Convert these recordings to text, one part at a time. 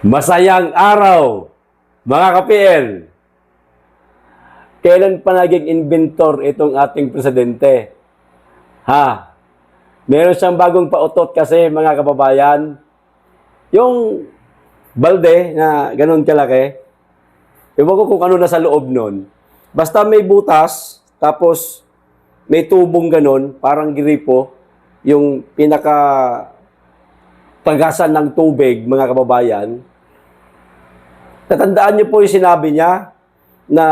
Masayang araw, mga ka-PL. Kailan pa naging inventor itong ating presidente? Ha? Meron siyang bagong pautot kasi, mga kababayan. Yung balde na ganun kalaki, ewan ko kung ano na sa loob nun. Basta may butas, tapos may tubong ganun, parang gripo, yung pinaka tagasan ng tubig, mga kababayan. Tatandaan niyo po yung sinabi niya na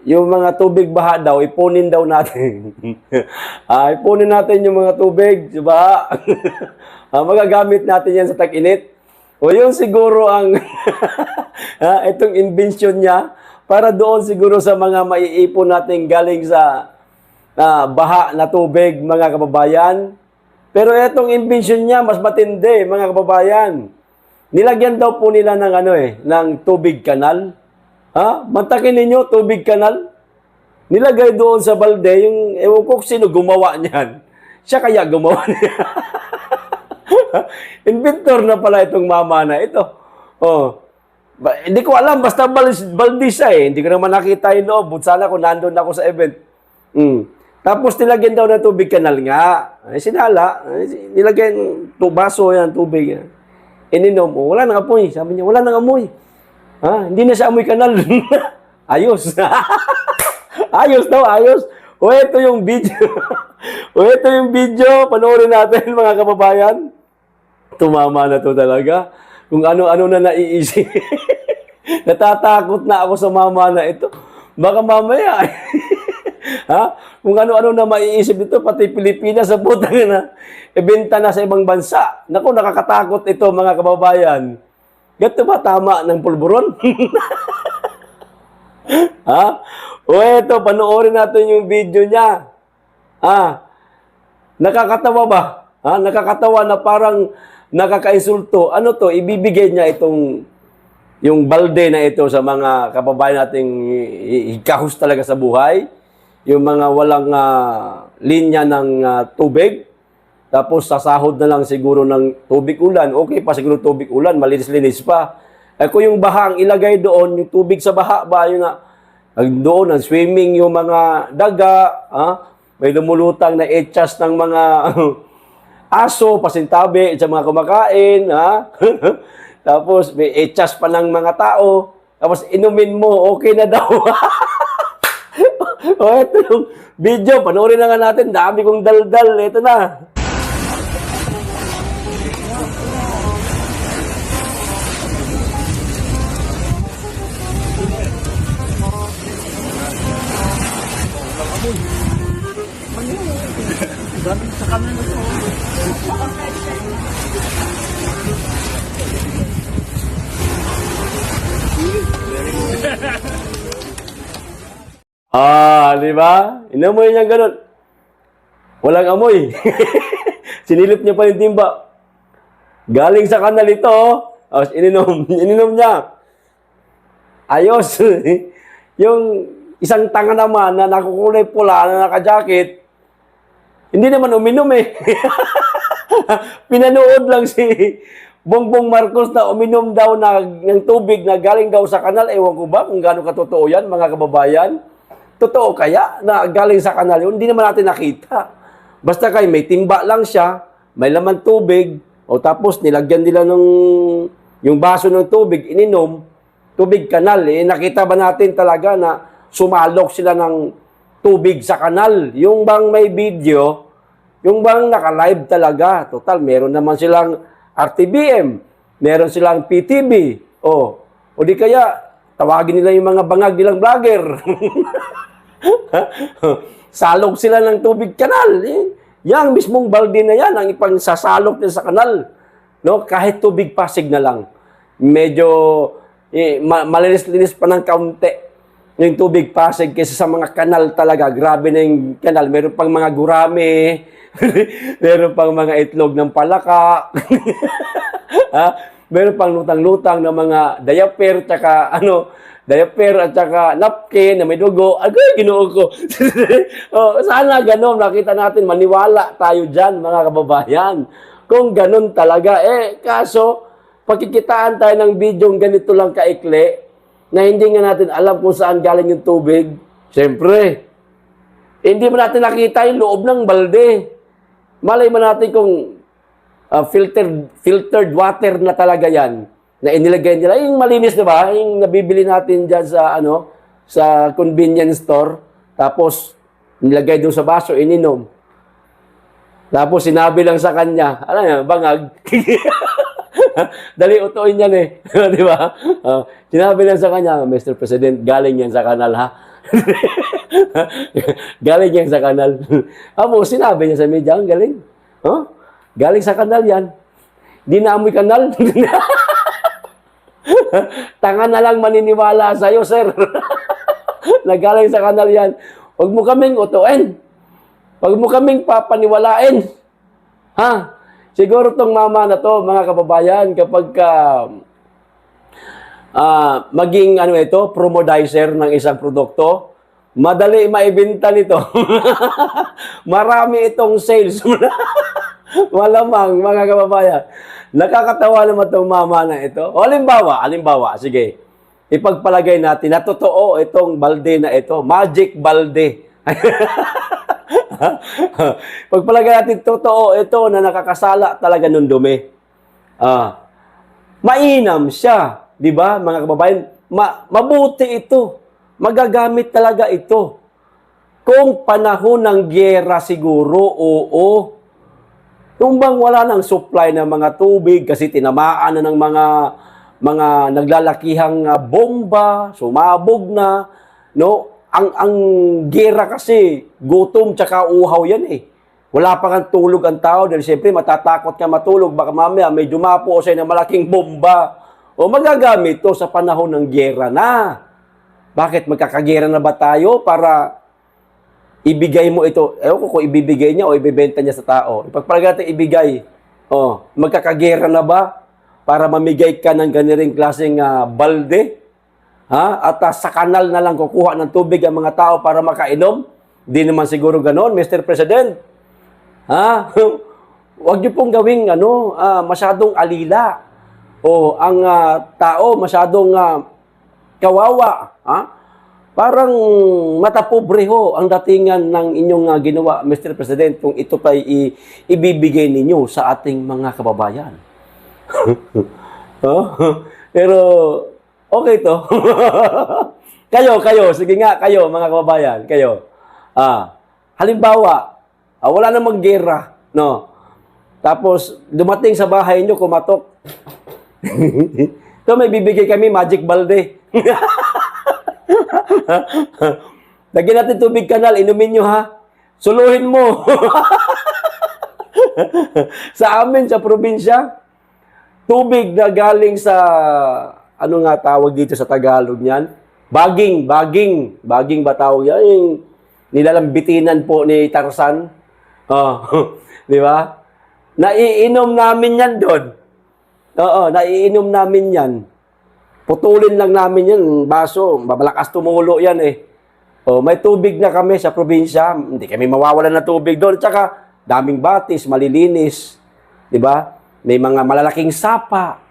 yung mga tubig baha daw, ipunin daw natin. Ipunin natin yung mga tubig, di ba? Magagamit natin yan sa tag-init. O yun siguro ang itong invention niya para doon siguro sa mga maiipon natin galing sa baha na tubig, mga kababayan. Pero itong invention niya, mas matindi, mga kababayan. Nilagyan daw po nila ng ng tubig kanal. Mantakin ninyo, tubig kanal. Nilagay doon sa balde, yung, ewan ko sino gumawa niyan. Siya kaya gumawa niya. Inventor na pala itong mama na ito. Hindi ko alam, basta balde siya eh. Hindi ko naman nakita yung loob. Sana kung nandun ako sa event. Tapos nilagyan daw ng tubig kanal nga. Sinala, nilagyan baso yan, tubig yan. Ininom, wala nang amoy. Sabi niya, wala nang amoy. Hindi na siya amoy kanal. Ayos. Ayos daw, ayos. Ito yung video. Ito yung video. Panoorin natin, mga kababayan. Tumama na to talaga. Kung ano-ano na naiisip. Natatakot na ako sa mama na ito. Baka mamaya. Kung ano-ano na maiisip dito, pati Pilipinas sa putang na ibenta na sa ibang bansa. Naku, nakakatakot ito, mga kababayan. Gato ba tama ng pulburon? Ito, panoorin natin yung video niya. Nakakatawa ba? Nakakatawa na parang nakakainsulto. Ano to? Ibibigay niya yung balde na ito sa mga kababayan nating hikahos talaga sa buhay. Yung mga walang linya ng tubig. Tapos sasahod na lang siguro ng tubig ulan. Okay pa siguro tubig ulan, malinis-linis pa. Kung yung baha ang ilagay doon, yung tubig sa baha ba, yun doon, ang swimming yung mga daga, may lumulutang na etchas ng mga aso, pasintabi, sa mga kumakain, Tapos may etchas pa ng mga tao. Tapos inumin mo, okay na daw. Ito yung video. Panoorin na nga natin. Dami kong daldal. Ito na. Di ba? Inamoy niya ganun. Walang amoy. Sinilip niya pa yung timba. Galing sa kanal ito. Tapos ininom niya. Ayos. Yung isang tanga naman na nakukulay pula na naka-jacket, hindi naman uminom eh. Pinanood lang si Bongbong Marcos na uminom daw ng tubig na galing daw sa kanal. Ewan ko ba kung gaano katotoo yan, mga kababayan? Totoo kaya na galing sa kanal yun? Hindi naman natin nakita. Basta kay may timba lang siya, may laman tubig, o tapos nilagyan nila yung baso ng tubig, ininom, tubig kanal. Nakita ba natin talaga na sumalok sila ng tubig sa kanal? Yung bang may video, yung bang naka-live talaga. Total, meron naman silang RTBM, meron silang PTV, o di kaya, tawagin nila yung mga bangag nilang vlogger. Salog sila ng tubig kanal. Yang mismong balde na yan ang ipangsasalok nila sa kanal. No? Kahit tubig Pasig na lang. Medyo malinis-linis pa ng kaunti yung tubig Pasig kaysa sa mga kanal talaga. Grabe na yung kanal. Meron pang mga gurame. Meron pang mga itlog ng palaka. Meron pang lutang-lutang ng mga diaper diaper at saka napkin na may dugo. Agay, ginoo ko. Sana ganun. Nakita natin, maniwala tayo dyan, mga kababayan. Kung ganun talaga. Kaso, Pagkikitaan tayo ng video ganito lang kaikli, na hindi nga natin alam kung saan galing yung tubig. Siyempre, hindi mo natin nakita yung loob ng balde. Malay mo natin kung filtered water na talaga yan, na inilagay nila. Yung malinis, di ba? Yung nabibili natin dyan sa, sa convenience store. Tapos, nilagay doon sa baso, ininom. Tapos, sinabi lang sa kanya, ano yan, bangag. Dali utuin yan eh. Di ba? Sinabi lang sa kanya, Mr. President, galing yan sa kanal ha. Galing yan sa kanal. Sinabi niya sa media, ang galing. Galing sa kanal yan. Di na amoy kanal. Tanga na lang maniniwala sa'yo, sir. Nagaling sa kanal yan. Huwag mo kaming utuin. Huwag mo kaming papaniwalain. Ha? Siguro tong mama na to, mga kababayan, kapag maging promodizer ng isang produkto, madali maibenta nito. Marami itong sales. Malamang, mga kababayan. Nakakatawa naman itong mama na ito. O, halimbawa, sige. Ipagpalagay natin na totoo itong balde na ito. Magic balde. Pagpalagay natin totoo ito na nakakasala talaga ng dumi. Mainam siya. Di ba, mga kababayan? Mabuti ito. Magagamit talaga ito. Kung panahon ng gyera siguro, oo. Kung bang wala ng supply ng mga tubig kasi tinamaan na ng mga naglalakihang bomba, sumabog na, no? Ang gera kasi, gutom tsaka uhaw yan eh. Wala pa kang tulog ang tao dahil siyempre matatakot ka matulog, baka mamaya may dumapo sa'yo na malaking bomba. O magagamit to sa panahon ng gera na. Bakit? Magkakagera na ba tayo para ibigay mo ito? Ewan ko kung ibibigay niya o ibibenta niya sa tao. Ipagpalagay natin ibigay. Magkakagera na ba para mamigay ka ng ganiring klaseng balde? At sa kanal na lang kukuha ng tubig ang mga tao para makainom? Di naman siguro ganon, Mr. President. Huwag niyo pong gawing masyadong alila. O ang tao masyadong kawawa. Parang matapobre ho ang datingan ng inyong ginawa, Mr. President, kung ito pa ibibigay ninyo sa ating mga kababayan. Pero, okay to. Kayo, sige nga, kayo, mga kababayan, kayo. Halimbawa, wala namang gera, no? Tapos, dumating sa bahay nyo, kumatok. So, may bibigay kami, magic balde. Lagyan natin tubig kanal, inumin nyo ha. Suluhin mo. Sa amin, sa probinsya, tubig na galing sa, ano nga tawag dito sa Tagalog niyan? Baging ba tawag yan? Yung nilalambitinan po ni Tarzan. Di ba? Naiinom namin yan doon. Naiinom namin yan. Putulin lang namin yan, baso. Malakas tumulo yan eh. May tubig na kami sa probinsya. Hindi kami mawawalan ng tubig doon. Tsaka, daming batis, malilinis. Di ba? May mga malalaking sapa.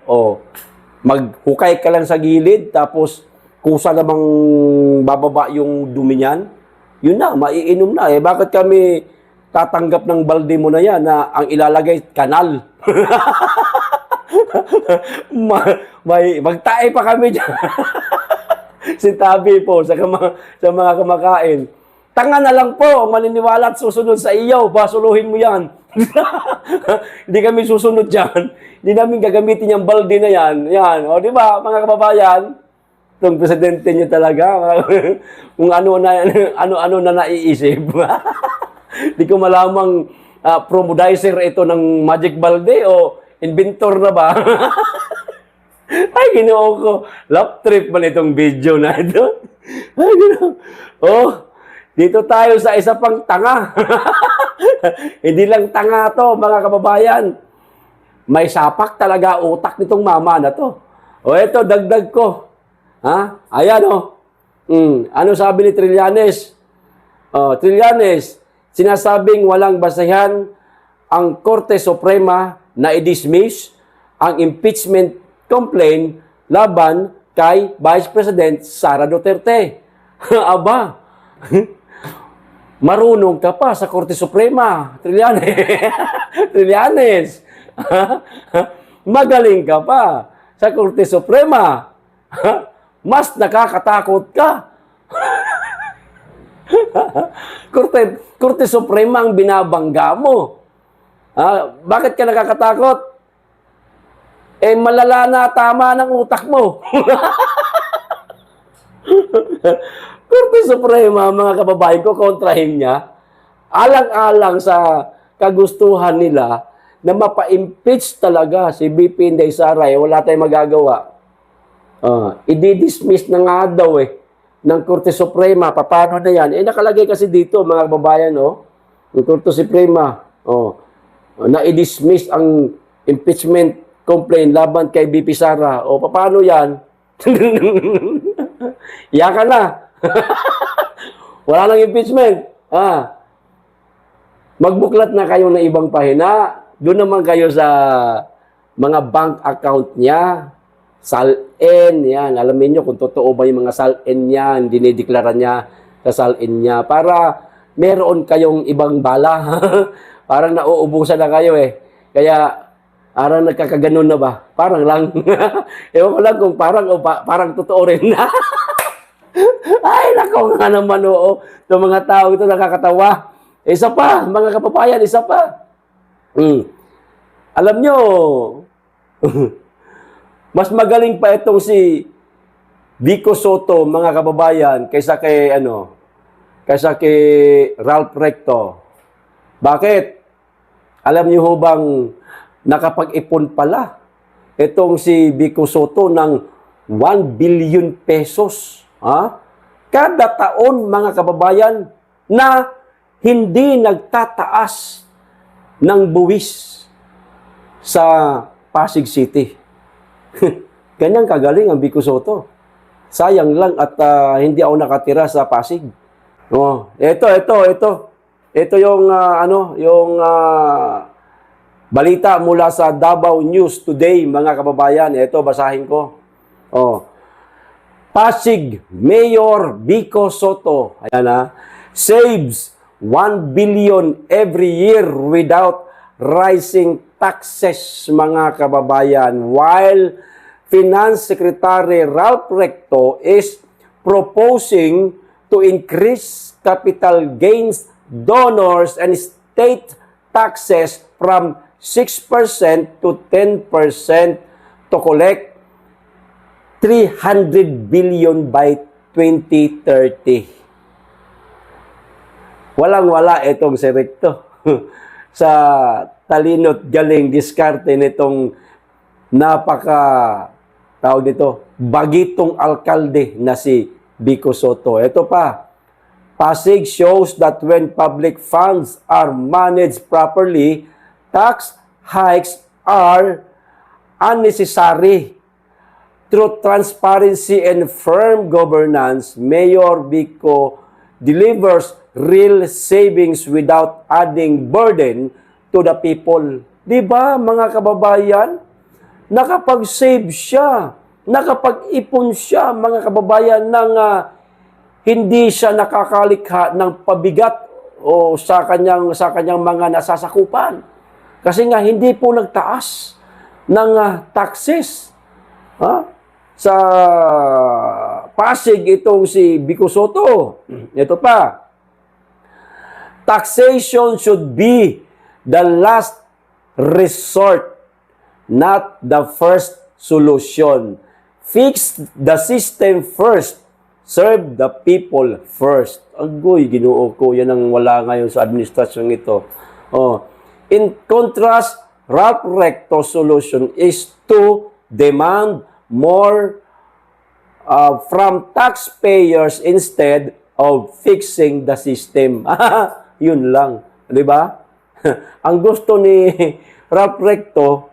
Maghukay ka lang sa gilid, tapos kusa namang bababa yung dumi niyan. Yun na, maiinom na. Bakit kami tatanggap ng balde mo na yan na ang ilalagay, kanal? Magtae pa kami dyan. Sintabi po sa mga kumakain. Tanga na lang po ang maniniwala at susunod sa iyo. Basuluhin mo yan. Hindi kami susunod dyan. Hindi namin gagamitin yung balde na yan. Yan. Di ba, mga kababayan? Itong presidente niyo talaga. Kung ano na naiisip. Hindi ko malamang promodizer ito ng magic balde o inventor na ba? Ay, ginoo ko. Lap trip man itong video na ito. Ay, ginoo. Dito tayo sa isa pang tanga. Hindi lang tanga to, mga kababayan. May sapak talaga utak nitong mama na to. Ito, dagdag ko. Ayan, Ano sabi ni Trillanes? Trillanes, sinasabing walang basehan ang Korte Suprema na i-dismiss ang impeachment complaint laban kay Vice President Sara Duterte. Aba, marunong ka pa sa Korte Suprema, Trillanes. Trillanes. Magaling ka pa sa Korte Suprema. Mas nakakatakot ka. Korte Suprema ang binabangga mo. Bakit ka nakakatakot? Malala na tama ng utak mo. Korte Suprema, mga kababayan ko, kontrahin niya. Alang-alang sa kagustuhan nila na mapa-impeach talaga si BP Inday Sara, wala tayong magagawa. I-dismiss na nga daw ng Korte Suprema. Paano na yan? Nakalagay kasi dito, mga kababayan, yung Korte Suprema, na i-dismiss ang impeachment complaint laban kay BP Sara. Paano yan? Iyakan na. Wala nang impeachment. Magbuklat na kayo ng ibang pahina. Doon naman kayo sa mga bank account niya. SALN, yan. Alamin nyo kung totoo ba yung mga SALN niya, dinideklara niya sa SALN niya. Para meron kayong ibang bala. Parang nauubusan na kayo Kaya, parang nagkakaganon na ba? Parang lang. Ewan ko lang kung parang o parang totoo rin na. Ay, nako nga naman itong mga tao ito nakakatawa. Isa pa, mga kapapayan, isa pa. Alam nyo, mas magaling pa itong si Vico Soto, mga kababayan, kaysa kay Ralph Recto. Bakit? Alam niyo ho bang nakapag-ipon pala itong si Vico Soto ng 1 billion pesos. Kada taon, mga kababayan, na hindi nagtataas ng buwis sa Pasig City. Ganyan kagaling ang Vico Soto. Sayang lang at hindi ako nakatira sa Pasig. Ito yung balita mula sa Davao News Today, mga kababayan. Ito, basahin ko. Pasig Mayor Vico Soto, saves 1 billion every year without rising taxes, mga kababayan. While Finance Secretary Ralph Recto is proposing to increase capital gains, donors, and state taxes from 6% to 10% to collect 300 billion by 2030. Walang-wala itong si Recto. Sa talino't galing diskarte nitong bagitong alkalde na si Vico Soto. Ito pa, Pasig shows that when public funds are managed properly, tax hikes are unnecessary. Through transparency and firm governance, Mayor Vico delivers real savings without adding burden to the people. Diba, mga kababayan? Nakapag-save siya. Nakapag-ipon siya, mga kababayan, ng hindi siya nakakalikha ng pabigat o sa kanyang mga nasasakupan. Kasi nga, hindi po nagtaas ng taxes. Sa Pasig, itong si Vico Soto. Ito pa. Taxation should be the last resort, not the first solution. Fix the system first. Serve the people first. Agoy, Ginoo ko, yan ang wala ngayon sa administrasyon ito. In contrast, Ralph Recto's solution is to demand more from taxpayers instead of fixing the system. Yun lang. Di ba? Ang gusto ni Ralph Recto,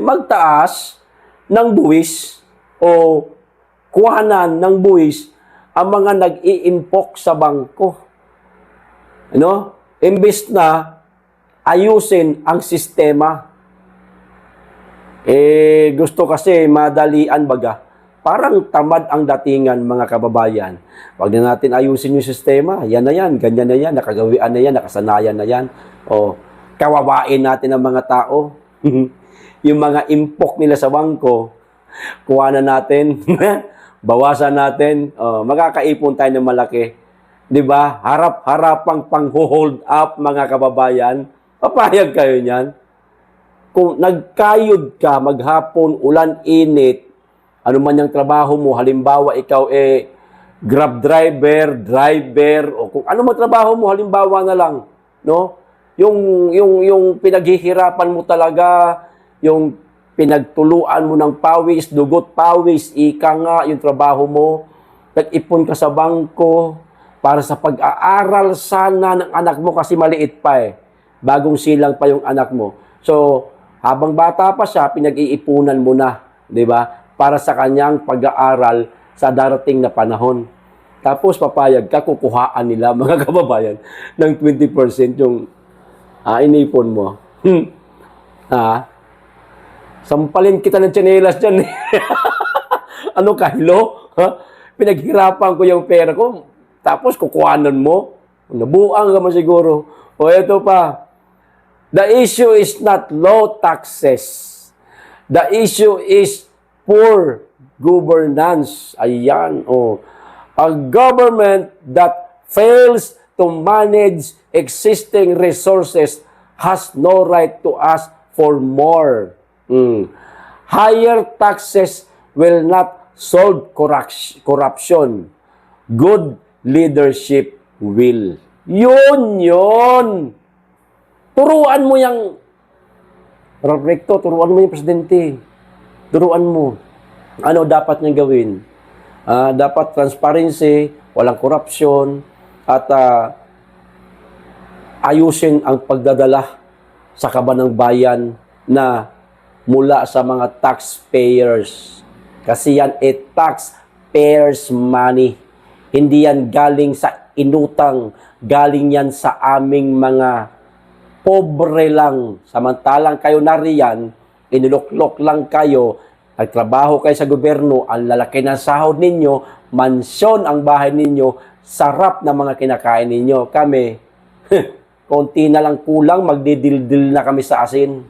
magtaas ng buwis o kuhanan ng buwis ang mga nag-iimpok sa bangko. Imbes na ayusin ang sistema. Gusto kasi madalian baga. Parang tamad ang datingan, mga kababayan. Wag na natin ayusin yung sistema. Yan na yan, ganyan na yan, nakagawian na yan, nakasanayan na yan. O, kawawain natin ang mga tao. Yung mga impok nila sa bangko, kuha na natin, bawasan natin, makakaipon tayo ng malaki. 'Di ba? Harap-harapang pang-hold up, mga kababayan. Papayag kayo niyan. Kung nagkayod ka maghapon, ulan, init, ano man yung trabaho mo, halimbawa ikaw grab driver, o kung ano man trabaho mo, halimbawa na lang, no? Yung pinaghihirapan mo talaga, yung pinagtuluan mo ng pawis, dugot pawis, ika nga yung trabaho mo, nag-ipon ka sa bangko para sa pag-aaral sana ng anak mo kasi maliit pa bagong silang pa yung anak mo. So, habang bata pa siya, pinag-iipunan mo na, di ba? Para sa kanyang pag-aaral sa darating na panahon. Tapos papayag ka, kukuhaan nila, mga kababayan, ng 20% yung inipon mo. Sampalin kita ng tsinelas dyan. Ano ka, hello? Pinaghirapan ko yung pera ko, tapos kukuhanan mo. Nabuang ka mo siguro. O ito pa, the issue is not low taxes. The issue is poor governance. Ayan, a government that fails to manage existing resources has no right to ask for more. Higher taxes will not solve corruption. Good leadership will. Yun. Turuan mo yung Recto, turuan mo yung presidente. Turuan mo. Ano dapat niyang gawin? Dapat transparency, walang korupsyon, at ayusin ang pagdadala sa kaban ng bayan na mula sa mga taxpayers. Kasi yan taxpayers money. Hindi yan galing sa inutang, galing yan sa aming mga pobre lang. Samantalang kayo nariyan, iniluklok lang kayo, nagtrabaho kayo sa gobyerno, ang lalaki ng sahod ninyo, mansyon ang bahay ninyo, sarap na mga kinakain ninyo. Kami, konti na lang kulang, magdidildil na kami sa asin.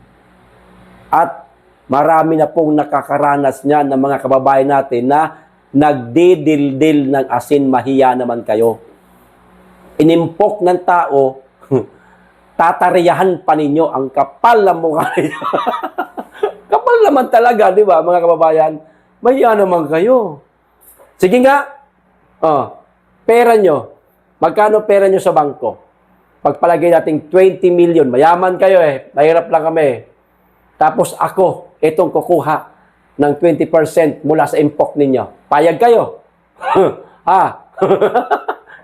At marami na pong nakakaranas niyan ng mga kababayan natin na nagdidildil ng asin, mahiya naman kayo. Inimpok ng tao, tatariyahan pa ninyo ang kapal ng mukha ninyo. Kapal naman talaga, di ba, mga kababayan? Mahiya naman kayo. Sige nga, pera nyo. Magkano pera nyo sa bangko? Pagpalagay natin 20 million, mayaman kayo mahirap lang kami. Tapos ako, itong kukuha ng 20% mula sa impok ninyo. Payag kayo.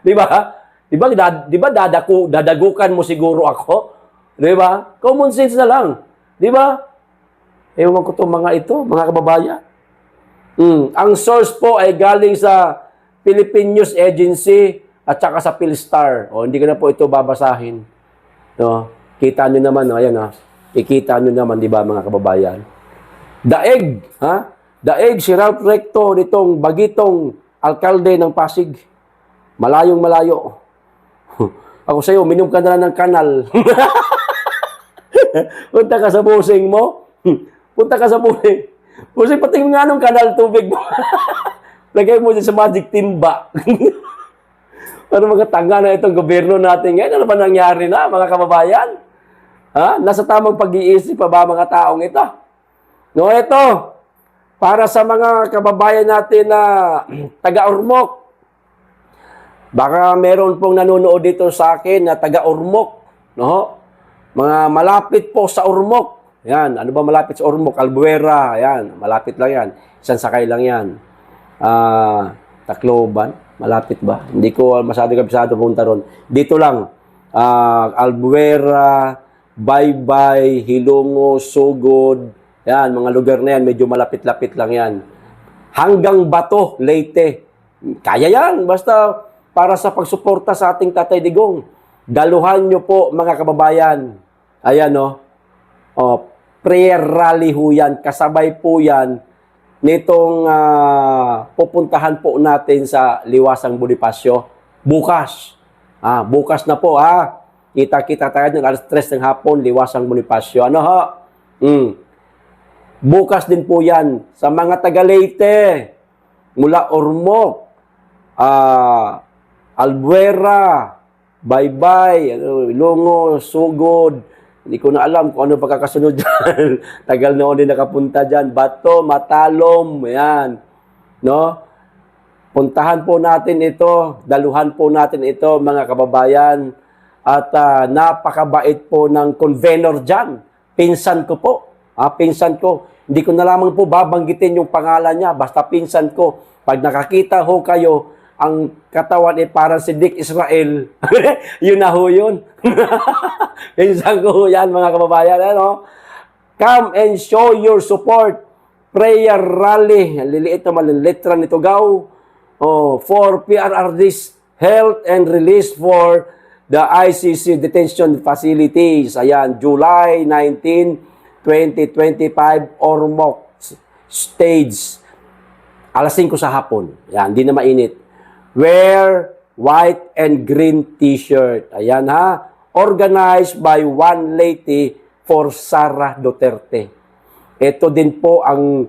Di ba? Di ba dadagukan mo siguro ako? Di ba? Common sense na lang. Di ba? Ewan ko itong mga ito, mga kababayan. Ang source po ay galing sa Philippine News Agency at saka sa Philstar. Hindi ko na po ito babasahin. No? Kita nyo naman, ayan Ikita nyo naman, di ba, mga kababayan? Daig, Daig, si Ralph Recto, nitong bagitong alkalde ng Pasig. Malayong malayo. Ako sa'yo, minom ka na lang ng kanal. Punta ka sa busing mo. Punta ka sa busing. Busing, patingin nga nung kanal tubig mo. Lagay mo dyan sa magic timba. Para mga tanga na itong gobyerno natin ngayon. Ano ba nangyari na, mga kababayan? Nasa tamang pag-iisip pa ba mga taong ito? No, ito. Para sa mga kababayan natin na taga-Ormoc. Baka meron pong nanonood dito sa akin na taga-Ormoc. No? Mga malapit po sa Ormoc. Yan. Ano ba malapit sa Ormoc? Albuera. Yan. Malapit lang yan. Isang sakay lang yan. Tacloban. Malapit ba? Hindi ko masyado kabisado punta ron. Dito lang. Albuera, Baybay, Hilongo, Sugod. Yan. Mga lugar na yan. Medyo malapit-lapit lang yan. Hanggang Bato, Leyte. Kaya yan. Basta para sa pagsuporta sa ating Tatay Digong. Daluhan nyo po, mga kababayan. Ayan, prayer rally ho yan. Kasabay po yan nitong pupuntahan po natin sa Liwasang Bonifacio. Bukas. Bukas na po Kita-kita tayo ng alas 3 ng hapon, Liwasang Bonifacio. Ano ho? Bukas din po yan sa mga taga Leyte, mula Ormoc, Albuera, Baybay, Ilonggo, Sugod. Hindi ko na alam kung ano pagkakasunod dyan. Tagal na ako din nakapunta dyan. Bato, Matalom, yan. No? Puntahan po natin ito, daluhan po natin ito, mga kababayan. At napakabait po ng convener dyan. Pinsan ko po. Pinsan ko. Hindi ko na lamang po babanggitin yung pangalan niya. Basta pinsan ko. Pag nakakita ho kayo, ang katawan ay parang si Dick Israel. Yun na ho yun. Pinsan ko ho yan, mga kababayan. Ano? Come and show your support. Prayer rally. Liliit naman ang letra nito, Gaw. For PRRD's health and release for the ICC detention facilities. Ayan, July 19, 2025, Ormoc stage. Alas 5 sa hapon. Ayan, hindi na mainit. Wear white and green t-shirt. Ayan Organized by one lady for Sara Duterte. Ito din po ang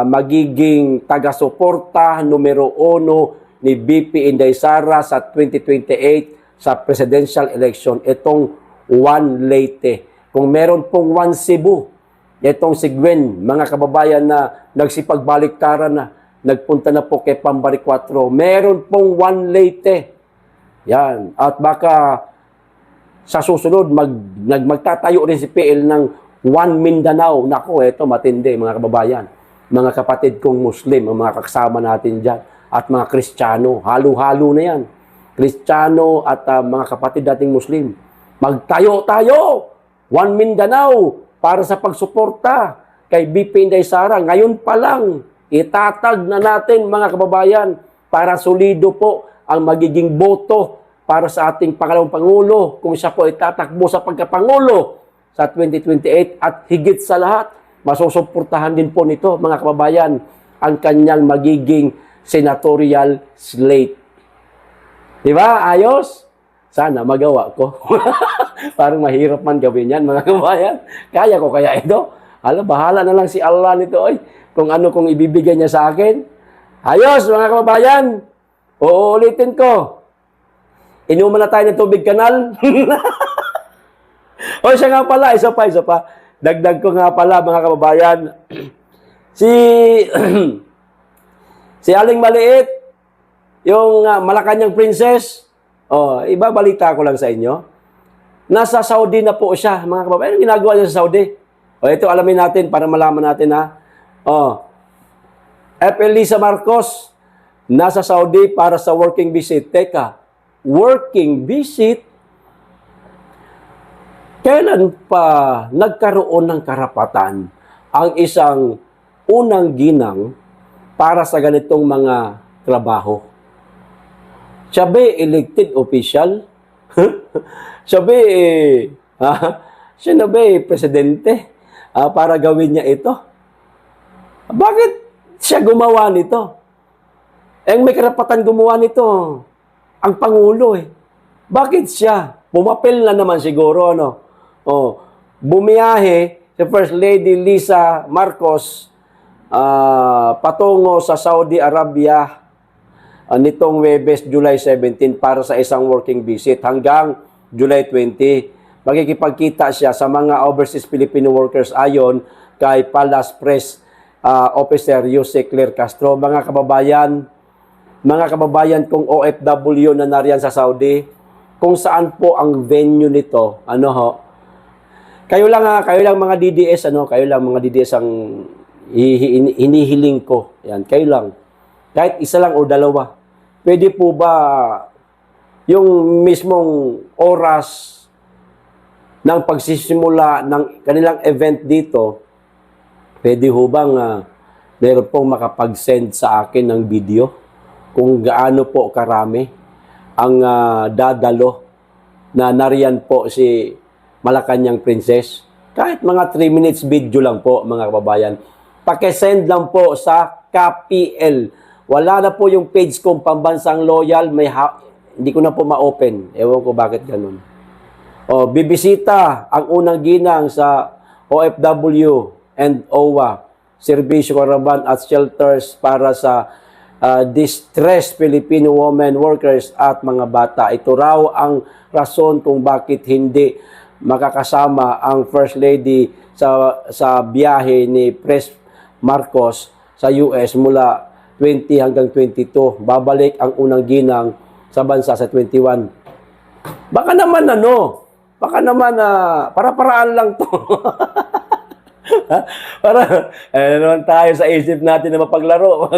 magiging taga-suporta numero 1 ni BP Inday Sara sa 2028 sa presidential election. Itong One Leyte. Kung meron pong One Cebu, itong si Gwen, mga kababayan na nagsipagbaliktaran na, nagpunta na po kay Pambari 4. Meron pong One Leyte. Yan. At baka sa susunod, magtatayo rin si PL ng One Mindanao. Naku, ito matindi, mga kababayan. Mga kapatid kong Muslim, ang mga kasama natin dyan. At mga Kristiyano. Halo-halo na yan. Kristiyano at mga kapatid dating Muslim. Magtayo-tayo! One Mindanao para sa pagsuporta kay BP Inday Sara. Ngayon pa lang, itatag na natin, mga kababayan, para solido po ang magiging boto para sa ating pangalawang Pangulo kung siya po itatakbo sa pagkapangulo sa 2028 at higit sa lahat, masusuportahan din po nito, mga kababayan, ang kanyang magiging senatorial slate. Diba? Ayos? Sana magawa ko. Parang mahirap man gawin yan, mga kababayan. Kaya ko kaya ito? Bahala na lang si Allah nito, kung ano kung ibibigay niya sa akin. Ayos, mga kababayan. Uulitin ko. Inuman na tayo ng tubig kanal. Siya nga pala, isa pa. Dagdag ko nga pala, mga kababayan. Si Aling Maliit, yung Malacanang Princess, ibabalita ko lang sa inyo. Nasa Saudi na po siya, mga kababayan. Anong ginagawa niya sa Saudi? Ito alamin natin para malaman natin F. Elisa Marcos, nasa Saudi para sa working visit. Teka, working visit? Kailan pa nagkaroon ng karapatan ang isang unang ginang para sa ganitong mga trabaho? Siya ba elected official? Siya na ba presidente para gawin niya ito? Bakit siya gumawa nito? May karapatan gumawa nito ang Pangulo Bakit siya? Pumapel na naman siguro, bumiyahe si First Lady Lisa Marcos patungo sa Saudi Arabia nitong Webes, July 17 para sa isang working visit hanggang July 20. Magkikipagkita siya sa mga overseas Filipino workers ayon kay Palace Press Officer Jose Claire Castro. Mga kababayan kong OFW na nariyan sa Saudi, kung saan po ang venue nito, kayo lang mga DDS, kayo lang mga DDS ang hinihiling ko. Yan, kayo lang. Kahit isa lang o dalawa. Pwede po ba yung mismong oras ng pagsisimula ng kanilang event dito, pwede ho bang meron pong makapag-send sa akin ng video kung gaano po karami ang dadalo na nariyan po si Malacanang Princess? Kahit mga 3 minutes video lang po, mga kababayan. Pakisend lang po sa KPL. Wala na po yung page kong Pambansang Loyal. Hindi ko na po ma-open. Ewan ko bakit ganun. O, bibisita ang unang ginang sa OFW and OWA, Serbisyo Karaban at Shelters para sa distressed Filipino women workers at mga bata. Ito raw ang rason kung bakit hindi makakasama ang First Lady sa biyahe ni Pres Marcos sa US mula 20 hanggang 22. Babalik ang unang ginang sa bansa sa 21. Baka naman para-paraan lang to. Para, naman tayo sa isip natin na mapaglaro.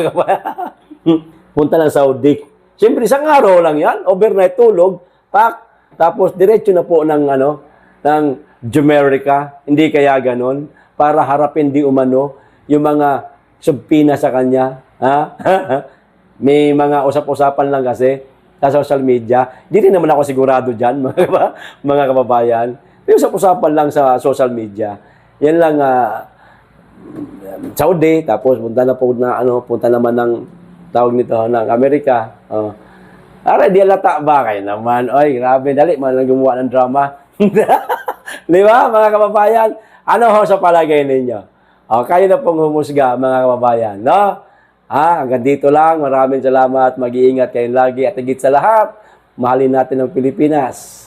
Punta ng Saudi. Siyempre, isang araw lang yan. Overnight tulog, tapos diretso na po ng Jamaica. Hindi kaya ganon. Para harapin di umano yung mga subpina sa kanya. Ha? May mga usap-usapan lang kasi sa social media. Hindi rin naman ako sigurado dyan, mga kababayan. May usap-usapan lang sa social media. Yan lang, Saudi, tapos punta naman ng tawag nito ng Amerika. Aray, di alata ba kayo naman? Oy, grabe, dali, man lang gumawa ng drama. Di ba, mga kababayan? Ano ho sa palagay ninyo? Kayo na pong humusga, mga kababayan. No? Hanggang dito lang. Maraming salamat. Mag-iingat kayo lagi. At higit sa lahat, mahalin natin ang Pilipinas.